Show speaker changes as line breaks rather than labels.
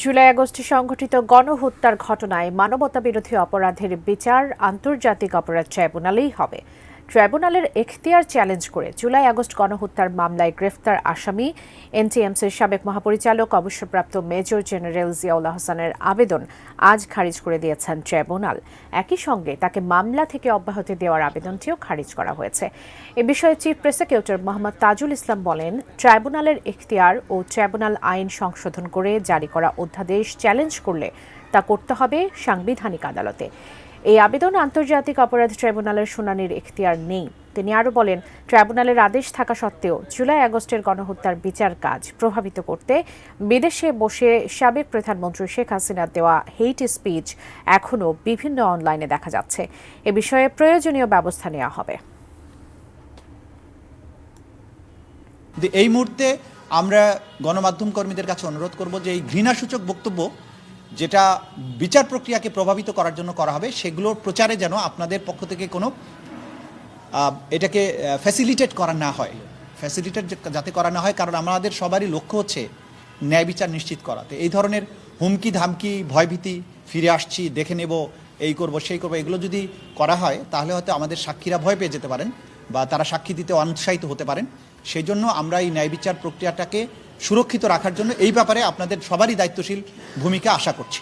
জুলাই আগস্টে সংঘটিত গণহত্যার ঘটনায় মানবতাবিরোধী অপরাধের বিচার আন্তর্জাতিক অপরাধ ট্রাইব্যুনালেই হবে। ট্রাইব্যুনালের এখতিয়ার চ্যালেঞ্জ করে জুলাই আগস্ট গণহত্যার মামলায় গ্রেফতার আসামি এনটিএমসির সাবেক মহাপরিচালক অবসরপ্রাপ্ত মেজর জেনারেল জিয়াউল আহসানের আবেদন আজ খারিজ করে দিয়েছেন ট্রাইব্যুনাল। একই সঙ্গে তাকে মামলা থেকে অব্যাহতি দেওয়ার আবেদনটিও খারিজ করা হয়েছে। এ বিষয়ে চিফ প্রসিকিউটর মোহাম্মদ তাজুল ইসলাম বলেন, ট্রাইব্যুনালের এখতিয়ার ও ট্রাইব্যুনাল আইন সংশোধন করে জারি করা অধ্যাদেশ চ্যালেঞ্জ করলে তা করতে হবে সাংবিধানিক আদালতে। এই আবেদন আন্তর্জাতিক অপরাধ ট্রাইব্যুনালের শুনানির এখতিয়ার নেই। তিনি আরও বলেন, ট্রাইব্যুনালের আদেশ থাকা সত্ত্বেও জুলাই আগস্টের গণহত্যার বিচার কাজ প্রভাবিত করতে বিদেশে বসে সাবেক প্রধানমন্ত্রী শেখ হাসিনার দেওয়া হেইট স্পিচ এখনও বিভিন্ন অনলাইনে দেখা যাচ্ছে। এ বিষয়ে প্রয়োজনীয় ব্যবস্থা নেওয়া হবে।
এই মুহূর্তে আমরা গণমাধ্যম কর্মীদের কাছে অনুরোধ করব যে এই ঘৃণাসূচক বক্তব্য যেটা বিচার প্রক্রিয়াকে প্রভাবিত করার জন্য করা হবে সেগুলোর প্রচারে যেন আপনাদের পক্ষ থেকে কোনো এটাকে ফ্যাসিলিটেট করা না হয়, যাতে করা না হয়, কারণ আমাদের সবারই লক্ষ্য হচ্ছে ন্যায় বিচার নিশ্চিত করাতে। এই ধরনের হুমকি ধামকি ভয়ভীতি ফিরে আসছি দেখে নেব এই করব সেই করব এগুলো যদি করা হয় তাহলে হয়তো আমাদের সাক্ষীরা ভয় পেয়ে যেতে পারেন বা তারা সাক্ষী দিতে অনুৎসাহিত হতে পারেন। সেই জন্য আমরা এই ন্যায় বিচার প্রক্রিয়াটাকে সুরক্ষিত রাখার জন্য এই ব্যাপারে আপনাদের সবারই দায়িত্বশীল ভূমিকা আশা করছি।